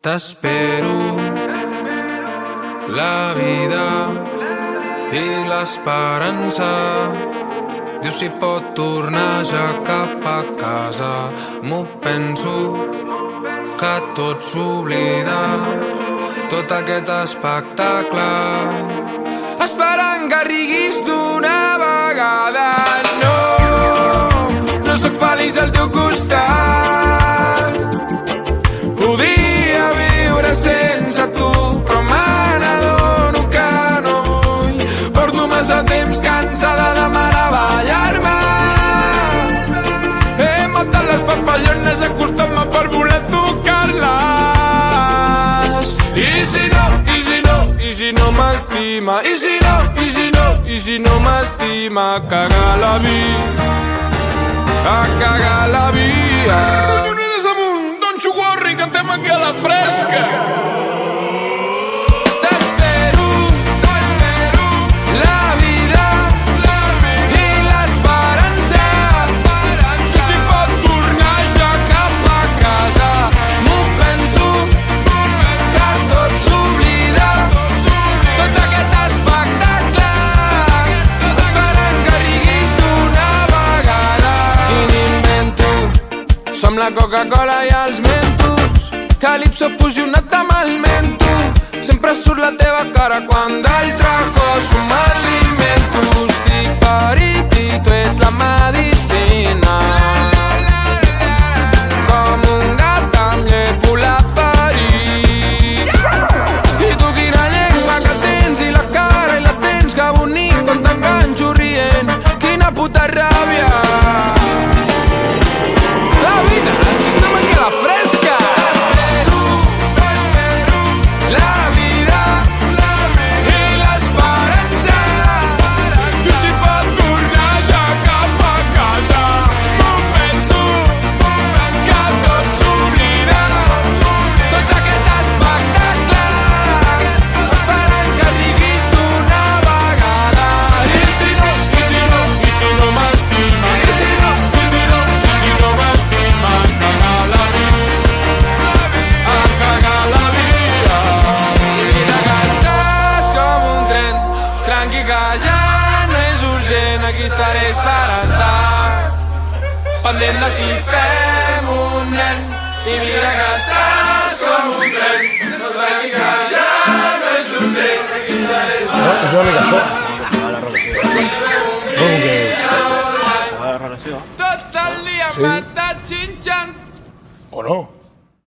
T'espero, la vida i l'esperança. Dius si pot tornar ja cap a casa. M'ho penso, que tot s'oblida, tot aquest espectacle, esperant que riguis d'una vegada. No sóc feliç al teu costat, podria viure sense tu, però me n'adono que no vull. Porto massa temps cansada de meravellar-me. He matat les papallones acostant-me per voler tocar-les. I si no m'estima, i si no m'estima, a cagar la vida, a cagar la vida. Ronyonines amunt, Don Chuguarri, cantem aquí a la fresca. T'espero, la vida i l'esperança. I si pot tornar ja cap a casa. M'ho penso, que tot s'oblida, tot aquest espectacle, esperant que riguis d'una vegada. I n'invento, som la Coca-Cola i els Mentos, Calypso fusionat amb el mento. Sempre surt la teva cara quan d'altre cos m'alimento. Estic ferit i tu ets la medicina, com un gat amb llépula ferit. I tu quina llengua que tens i la cara i la tens, que bonic quan t'enganxo rient. Quina puta ràbia. La vida, estem aquí a la fresca. T'espero, la vida i l'esperança. I si pot tornar ja cap a casa. M'ho penso, que tot s'oblida, tot aquest espectacle, esperant que riguis d'una vegada. I si no m'estima, i si no m'estima, a cagar la vida. Vida que estàs com un tren, tranqui que ja no és urgent, aquí estaré esperant-te, pendent de si fem un nen. I mira que estàs com un tren, tranqui que ja no és urgent, aquí estaré esperant-te. És una mica això. La relació. Tot el dia Sí. m'estàs xinxant. O no?